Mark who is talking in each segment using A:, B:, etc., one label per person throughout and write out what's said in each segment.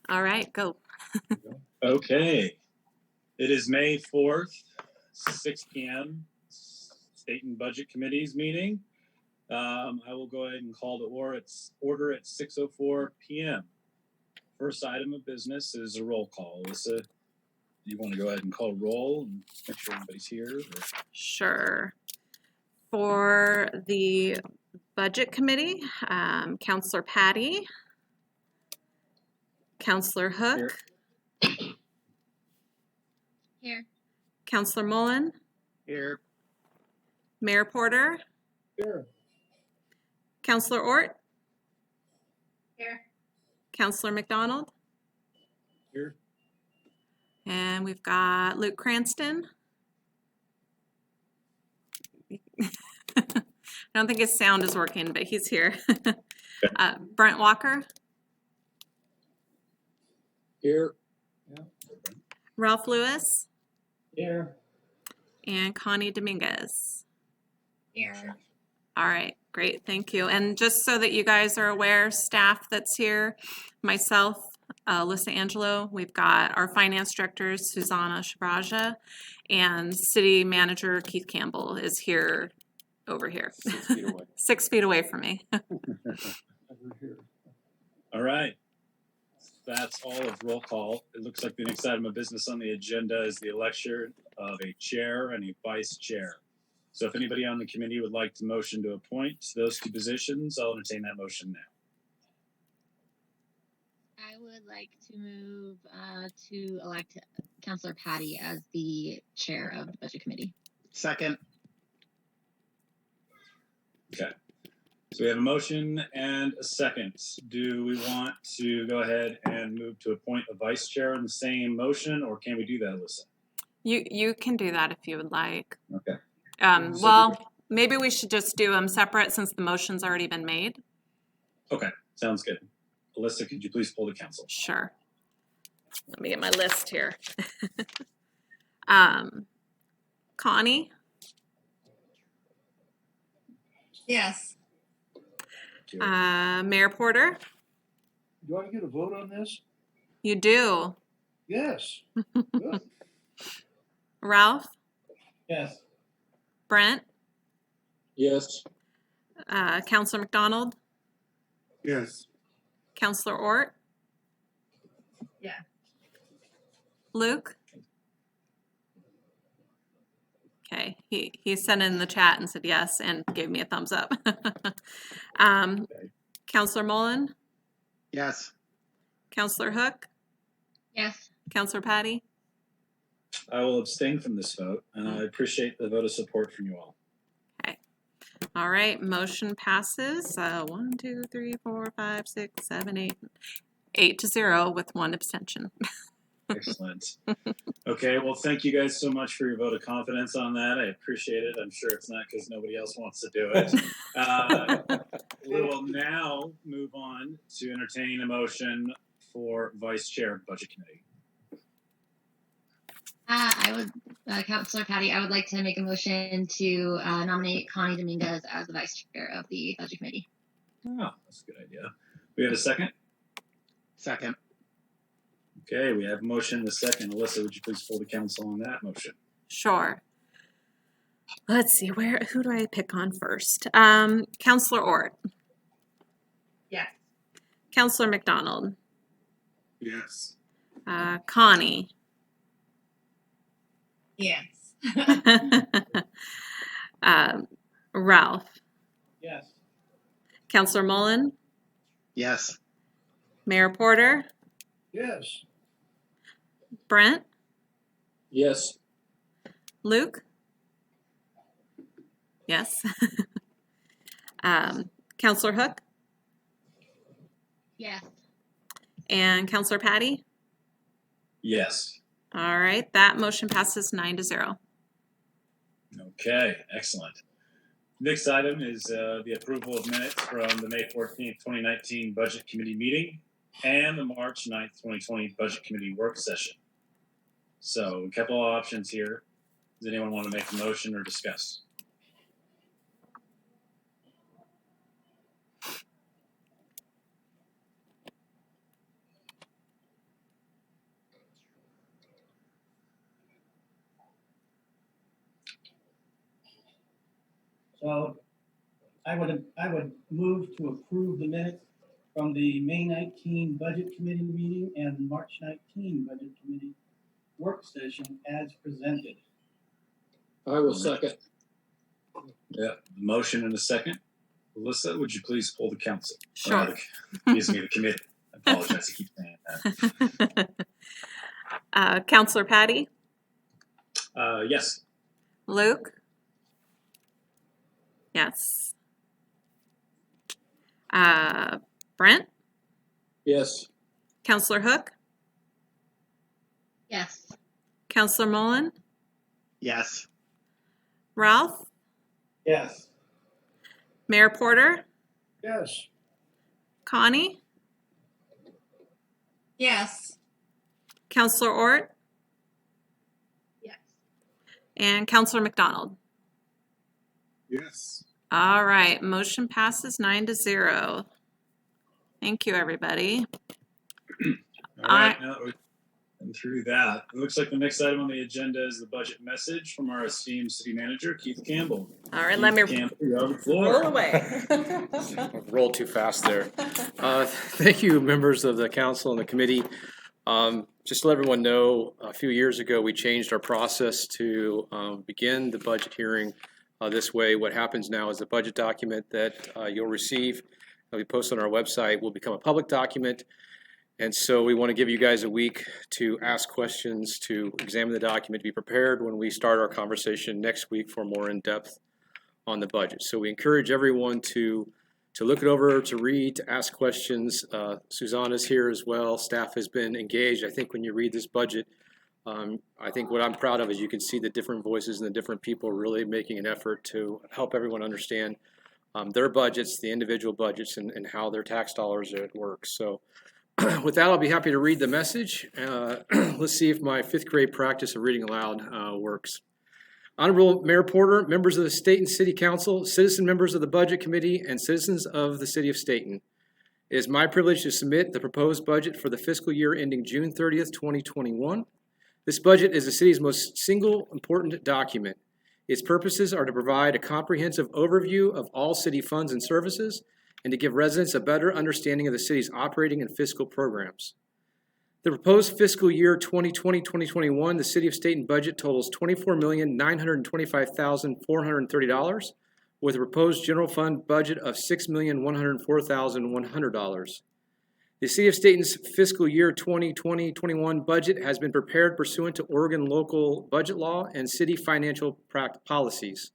A: All right, go.
B: Okay. It is May 4th, 6 p.m. Stayton Budget Committee's meeting. I will go ahead and call the order at 6:04 p.m. First item of business is a roll call. Alyssa, do you want to go ahead and call roll and make sure everybody's here? Or?
A: Sure. For the Budget Committee, Counselor Patty, Counselor Hook.
C: Here.
A: Counselor Mullen.
B: Here.
A: Mayor Porter.
D: Here.
A: Counselor Ort.
C: Here.
A: Counselor McDonald.
B: Here.
A: And we've got Luke Cranston. I don't think his sound is working, but he's here. Brent Walker.
D: Here.
A: Ralph Lewis.
D: Here.
A: And Connie Dominguez.
C: Here.
A: All right, great, thank you. And just so that you guys are aware, staff that's here, myself, Alyssa Angelo, we've got our finance director, Susanna Shabraja, and city manager, Keith Campbell, is here over here.
D: 6 feet away.
A: 6 feet away from me.
B: All right. That's all of roll call. It looks like the next item of business on the agenda is the election of a chair and a vice chair. So if anybody on the committee would like to motion to appoint those two positions, I'll entertain that motion now.
C: I would like to move to elect Counselor Patty as the chair of the Budget Committee.
D: Second.
B: Okay. So we have a motion and a second. Do we want to go ahead and move to appoint a vice chair in the same motion, or can we do that, Alyssa?
A: You can do that if you would like.
B: Okay.
A: Well, maybe we should just do them separate since the motion's already been made.
B: Okay, sounds good. Alyssa, could you please pull the council?
A: Sure. Let me get my list here. Connie,
C: Yes.
A: Mayor Porter,
D: Do I get a vote on this?
A: you do.
D: Yes. Good.
A: Ralph,
D: Yes.
A: Brent,
D: Yes.
A: Counselor McDonald,
D: Yes.
A: Counselor Ort,
C: Yeah.
A: Luke. Okay, he sent in the chat and said yes and gave me a thumbs up. Counselor Mullen,
D: Yes.
A: Counselor Hook,
C: Yes.
A: Counselor Patty.
B: I will abstain from this vote, and I appreciate the vote of support from you all.
A: All right, motion passes 1, 2, 3, 4, 5, 6, 7, 8, 8-0 with 1 abstention.
B: Excellent. Okay, well, thank you guys so much for your vote of confidence on that. I appreciate it. I'm sure it's not because nobody else wants to do it. We will now move on to entertain a motion for vice chair of the Budget Committee.
C: Counselor Patty, I would like to make a motion to nominate Connie Dominguez as the vice chair of the Budget Committee.
B: Oh, that's a good idea. We have a second?
D: Second.
B: Okay, we have a motion and a second. Alyssa, would you please pull the council on that motion?
A: Sure. Let's see, who do I pick on first? Counselor Ort,
C: Yes.
A: Counselor McDonald,
D: Yes.
A: Connie,
C: Yes.
A: Ralph,
D: Yes.
A: Counselor Mullen,
D: Yes.
A: Mayor Porter,
D: Yes.
A: Brent,
D: Yes.
A: Luke, yes, Counselor Hook,
C: Yes.
A: and Counselor Patty.
B: Yes.
A: All right, that motion passes 9-0.
B: Okay, excellent. Next item is the approval of minutes from the May 14th, 2019 Budget Committee meeting and the March 9th, 2020 Budget Committee work session. So a couple of options here. Does anyone want to make a motion or discuss?
D: So I would move to approve the minutes from the May 19 Budget Committee meeting and March 19 Budget Committee work session as presented.
E: I will second.
B: Yeah, motion and a second. Alyssa, would you please poll the council?
A: Sure.
B: Excuse me, the committee. I apologize, I keep saying that.
A: Counselor Patty,
B: Yes.
A: Luke? Yes. Brent?
E: Yes.
A: Counselor Hook?
C: Yes.
A: Counselor Mullen?
D: Yes.
A: Ralph?
D: Yes.
A: Mayor Porter?
D: Yes.
A: Connie?
C: Yes.
A: Counselor Ort?
C: Yes.
A: And Counselor McDonald?
B: Yes.
A: All right, motion passes 9-0. Thank you, everybody.
B: All right, now that we've been through that, it looks like the next item on the agenda is the budget message from our esteemed city manager, Keith Campbell.
A: All right, let me
B: Keith Campbell, you're on the floor.
A: roll away.
F: Rolled too fast there. Thank you, members of the council and the committee. Just to let everyone know, a few years ago, we changed our process to begin the budget hearing this way. What happens now is the budget document that you'll receive, that we post on our website, will become a public document. And so we want to give you guys a week to ask questions, to examine the document, to be prepared when we start our conversation next week for more in-depth on the budget. So we encourage everyone to look it over, to read, to ask questions. Susanna's here as well. Staff has been engaged. I think when you read this budget, I think what I'm proud of is you can see the different voices and the different people really making an effort to help everyone understand their budgets, the individual budgets, and how their tax dollars are at work. So with that, I'll be happy to read the message. Let's see if my 5th grade practice of reading aloud works. Honorable Mayor Porter, members of the Stayton City Council, citizen members of the Budget Committee, and citizens of the City of Stayton. It is my privilege to submit the proposed budget for the fiscal year ending June 30th, 2021. This budget is the city's most single important document. Its purposes are to provide a comprehensive overview of all city funds and services, and to give residents a better understanding of the city's operating and fiscal programs. The proposed fiscal year 2020-2021, the City of Stayton budget totals $24,925,430, with a proposed general fund budget of $6,104,100. The City of Stayton's fiscal year 2020-21 budget has been prepared pursuant to Oregon local budget law and city financial policies.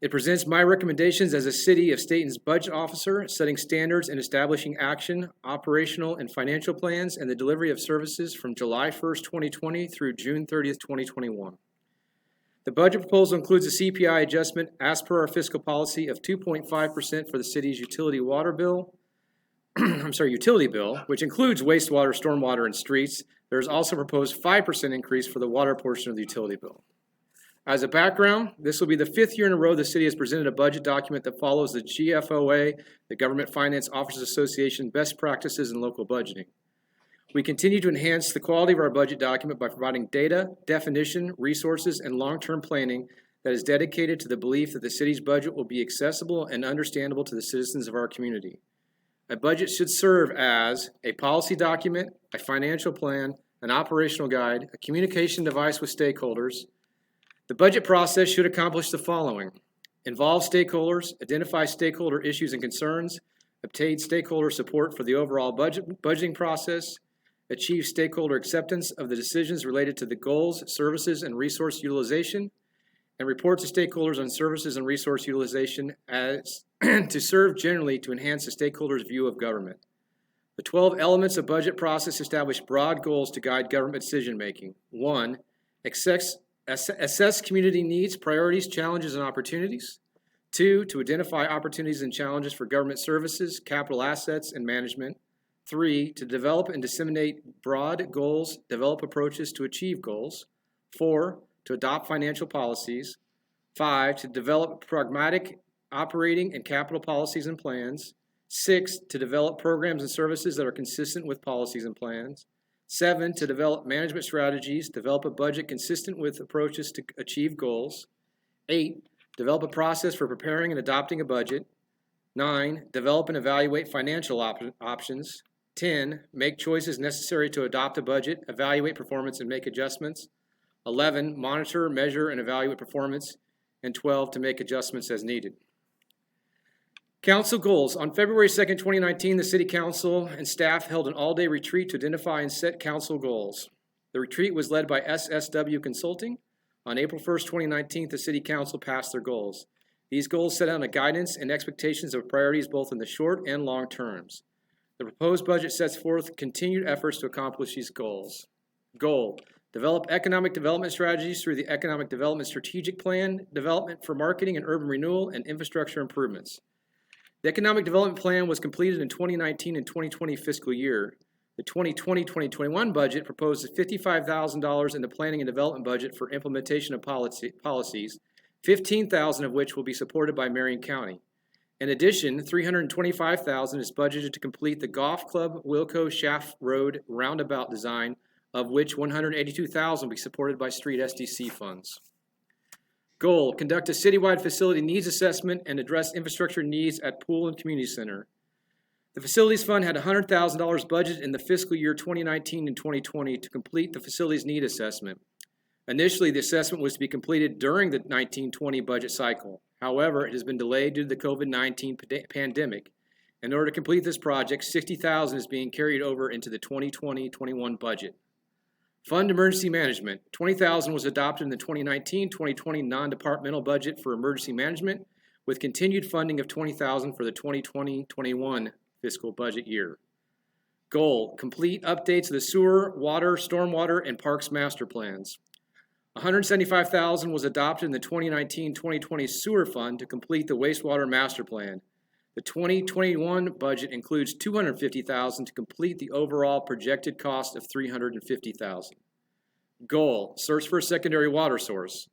F: It presents my recommendations as a City of Stayton's budget officer, setting standards and establishing action, operational and financial plans, and the delivery of services from July 1st, 2020 through June 30th, 2021. The budget proposal includes a CPI adjustment as per our fiscal policy of 2.5% for the city's utility water bill, utility bill, which includes wastewater, stormwater, and streets. There is also a proposed 5% increase for the water portion of the utility bill. As a background, this will be the 5th year in a row the city has presented a budget document that follows the GFOA, the Government Finance Officers Association best practices in local budgeting. We continue to enhance the quality of our budget document by providing data, definition, resources, and long-term planning that is dedicated to the belief that the city's budget will be accessible and understandable to the citizens of our community. A budget should serve as a policy document, a financial plan, an operational guide, a communication device with stakeholders. The budget process should accomplish the following: involve stakeholders, identify stakeholder issues and concerns, obtain stakeholder support for the overall budgeting process, achieve stakeholder acceptance of the decisions related to the goals, services, and resource utilization, and report to stakeholders on services and resource utilization as to serve generally to enhance the stakeholders' view of government. The 12 elements of budget process establish broad goals to guide government decision-making. 1. Assess community needs, priorities, challenges, and opportunities. 2. To identify opportunities and challenges for government services, capital assets, and management. 3. To develop and disseminate broad goals, develop approaches to achieve goals. 4. To adopt financial policies. 5. To develop pragmatic operating and capital policies and plans. 6. To develop programs and services that are consistent with policies and plans. 7. To develop management strategies, develop a budget consistent with approaches to achieve goals. 8. Develop a process for preparing and adopting a budget. 9, develop and evaluate financial options. 10, make choices necessary to adopt a budget, evaluate performance, and make adjustments. 11, monitor, measure, and evaluate performance. And 12, to make adjustments as needed. Council goals. On February 2nd, 2019, the City Council and staff held an all-day retreat to identify and set council goals. The retreat was led by SSW Consulting. On April 1st, 2019, the City Council passed their goals. These goals set out a guidance and expectations of priorities both in the short and long terms. The proposed budget sets forth continued efforts to accomplish these goals. Goal: develop economic development strategies through the Economic Development Strategic Plan, development for marketing and urban renewal, and infrastructure improvements. The Economic Development Plan was completed in 2019 and 2020 fiscal year. The 2020-2021 budget proposes $55,000 in the planning and development budget for implementation of policies, $15,000 of which will be supported by Marion County. In addition, $325,000 is budgeted to complete the Golf Club Wilco Shaft Road roundabout design, of which $182,000 will be supported by street SDC funds. Goal: conduct a citywide facility needs assessment and address infrastructure needs at Pool and Community Center. The Facilities Fund had $100,000 budgeted in the fiscal year 2019 and 2020 to complete the facilities need assessment. Initially, the assessment was to be completed during the 19-20 budget cycle. However, it has been delayed due to the COVID-19 pandemic. In order to complete this project, $60,000 is being carried over into the 2020-21 budget. Fund emergency management. $20,000 was adopted in the 2019-2020 non-departmental budget for emergency management, with continued funding of $20,000 for the 2020-21 fiscal budget year. Goal: complete updates of the sewer, water, stormwater, and parks master plans. $175,000 was adopted in the 2019-2020 sewer fund to complete the wastewater master plan. The 2021 budget includes $250,000 to complete the overall projected cost of $350,000. Goal: search for a secondary water source.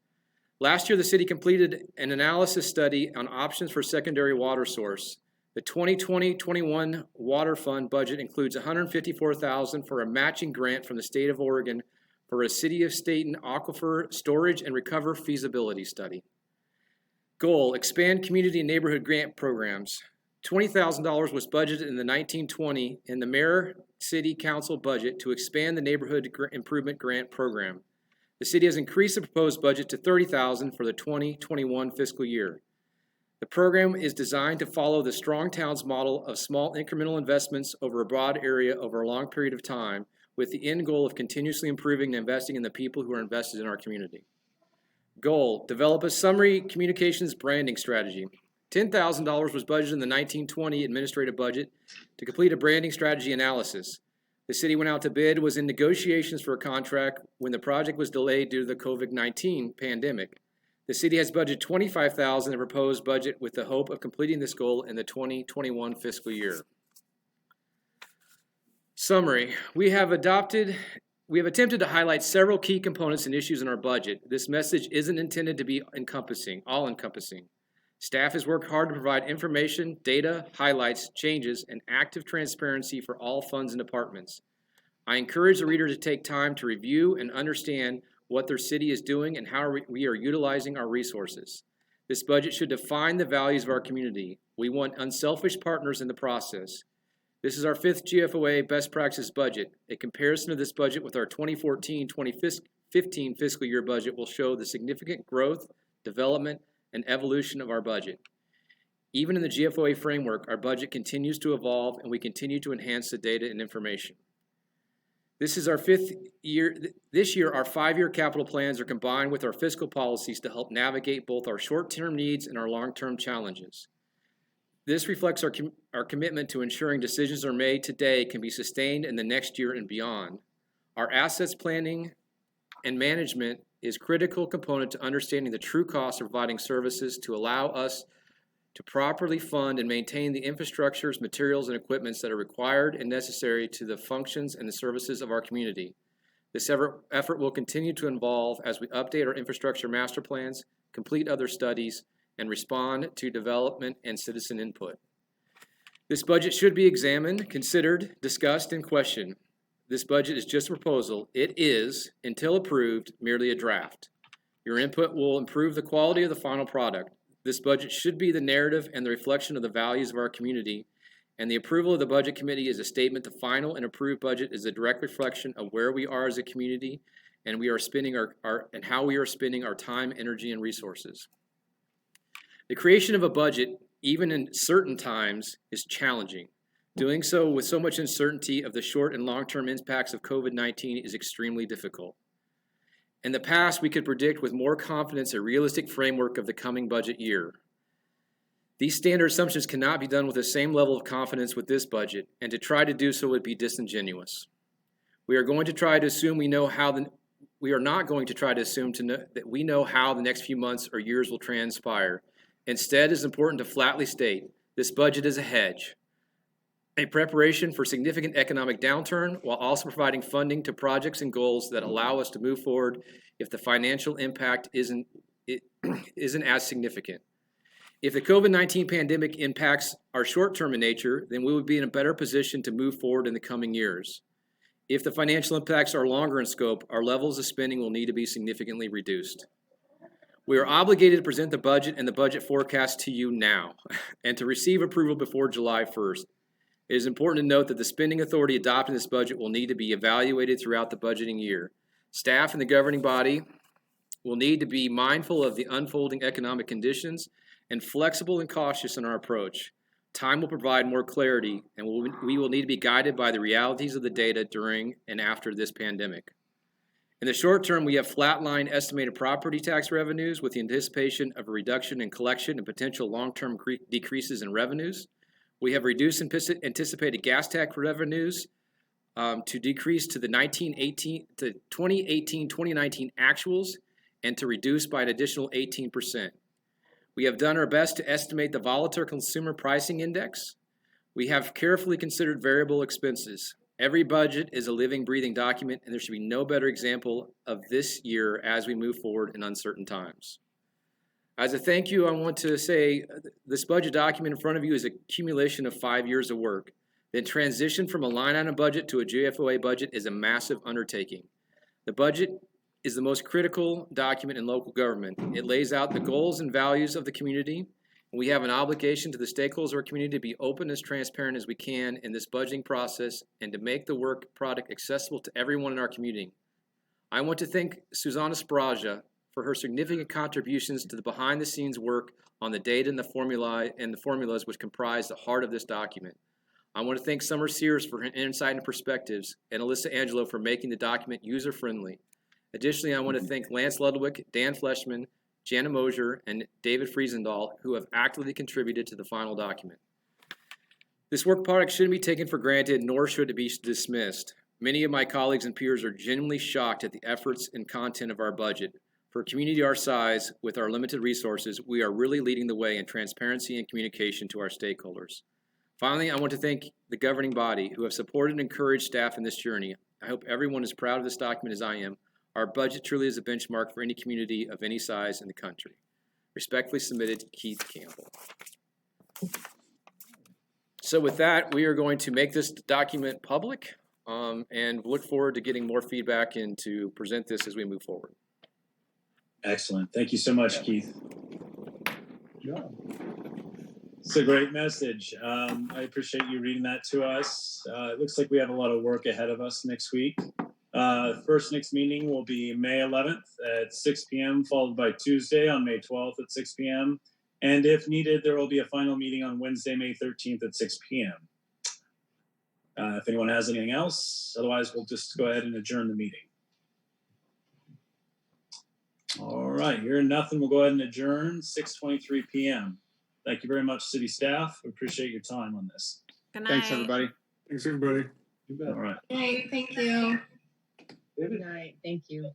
F: Last year, the city completed an analysis study on options for secondary water source. The 2020-21 water fund budget includes $154,000 for a matching grant from the state of Oregon for a City of Stayton aquifer storage and recover feasibility study. Goal: expand community and neighborhood grant programs. $20,000 was budgeted in the 1920 in the Mayor City Council budget to expand the neighborhood improvement grant program. The city has increased the proposed budget to $30,000 for the 2021 fiscal year. The program is designed to follow the Strong Towns model of small incremental investments over a broad area over a long period of time, with the end goal of continuously improving and investing in the people who are invested in our community. Goal: develop a summary communications branding strategy. $10,000 was budgeted in the 1920 administrative budget to complete a branding strategy analysis. The city went out to bid, was in negotiations for a contract when the project was delayed due to the COVID-19 pandemic. The city has budgeted $25,000 in the proposed budget with the hope of completing this goal in the 2021 fiscal year. Summary: we have attempted to highlight several key components and issues in our budget. This message isn't intended to be all-encompassing. Staff has worked hard to provide information, data, highlights, changes, and active transparency for all funds and departments. I encourage the reader to take time to review and understand what their city is doing and how we are utilizing our resources. This budget should define the values of our community. We want unselfish partners in the process. This is our 5th GFOA best practices budget. A comparison of this budget with our 2014-2015 fiscal year budget will show the significant growth, development, and evolution of our budget. Even in the GFOA framework, our budget continues to evolve and we continue to enhance the data and information. This is our 5th year. This year, our 5-year capital plans are combined with our fiscal policies to help navigate both our short-term needs and our long-term challenges. This reflects our commitment to ensuring decisions are made today can be sustained in the next year and beyond. Our assets planning and management is a critical component to understanding the true cost of providing services to allow us to properly fund and maintain the infrastructures, materials, and equipments that are required and necessary to the functions and the services of our community. This effort will continue to evolve as we update our infrastructure master plans, complete other studies, and respond to development and citizen input. This budget should be examined, considered, discussed, and questioned. This budget is just a proposal. It is, until approved, merely a draft. Your input will improve the quality of the final product. This budget should be the narrative and the reflection of the values of our community, and the approval of the Budget Committee is a statement. The final and approved budget is a direct reflection of where we are as a community and we are spending and how we are spending our time, energy, and resources. The creation of a budget, even in certain times, is challenging. Doing so with so much uncertainty of the short and long-term impacts of COVID-19 is extremely difficult. In the past, we could predict with more confidence a realistic framework of the coming budget year. These standard assumptions cannot be done with the same level of confidence with this budget, and to try to do so would be disingenuous. We are going to try to assume we are not going to try to assume that we know how the next few months or years will transpire. Instead, it is important to flatly state this budget is a hedge, a preparation for significant economic downturn, while also providing funding to projects and goals that allow us to move forward if the financial impact isn't as significant. If the COVID-19 pandemic impacts are short-term in nature, then we would be in a better position to move forward in the coming years. If the financial impacts are longer in scope, our levels of spending will need to be significantly reduced. We are obligated to present the budget and the budget forecast to you now, and to receive approval before July 1st. It is important to note that the spending authority adopting this budget will need to be evaluated throughout the budgeting year. Staff and the governing body will need to be mindful of the unfolding economic conditions and flexible and cautious in our approach. Time will provide more clarity, and we will need to be guided by the realities of the data during and after this pandemic. In the short term, we have flatline estimated property tax revenues with the anticipation of a reduction in collection and potential long-term decreases in revenues. We have reduced anticipated gas tax revenues to decrease to the 2018-2019 actuals and to reduce by an additional 18%. We have done our best to estimate the volatile consumer pricing index. We have carefully considered variable expenses. Every budget is a living, breathing document, and there should be no better example of this year as we move forward in uncertain times. As a thank you, I want to say this budget document in front of you is an accumulation of 5 years of work. The transition from a line item budget to a GFOA budget is a massive undertaking. The budget is the most critical document in local government. It lays out the goals and values of the community. We have an obligation to the stakeholders of our community to be open as transparent as we can in this budgeting process and to make the work product accessible to everyone in our community. I want to thank Susanna Spraja for her significant contributions to the behind-the-scenes work on the data and the formulas which comprise the heart of this document. I want to thank Summer Sears for her insight and perspectives, and Alyssa Angelo for making the document user-friendly. Additionally, I want to thank Lance Ludwig, Dan Fleshman, Jana Mosier, and David Friesendahl, who have actively contributed to the final document. This work product shouldn't be taken for granted, nor should it be dismissed. Many of my colleagues and peers are genuinely shocked at the efforts and content of our budget. For a community our size, with our limited resources, we are really leading the way in transparency and communication to our stakeholders. Finally, I want to thank the governing body who have supported and encouraged staff in this journey. I hope everyone is proud of this document as I am. Our budget truly is a benchmark for any community of any size in the country. Respectfully submitted, Keith Campbell. So with that, we are going to make this document public and look forward to getting more feedback and to present this as we move forward.
B: Excellent. Thank you so much, Keith.
D: Yeah.
B: It's a great message. I appreciate you reading that to us. It looks like we have a lot of work ahead of us next week. First next meeting will be May 11th at 6 p.m., followed by Tuesday on May 12th at 6 p.m. And if needed, there will be a final meeting on Wednesday, May 13th at 6 p.m. If anyone has anything else, otherwise we'll just go ahead and adjourn the meeting. All right, hearing nothing, we'll go ahead and adjourn 6:23 p.m. Thank you very much, city staff. We appreciate your time on this.
A: Good night.
E: Thanks, everybody.
D: Thanks, everybody. You bet.
B: All right.
C: Good night. Thank you.
D: David?
G: Good night. Thank you.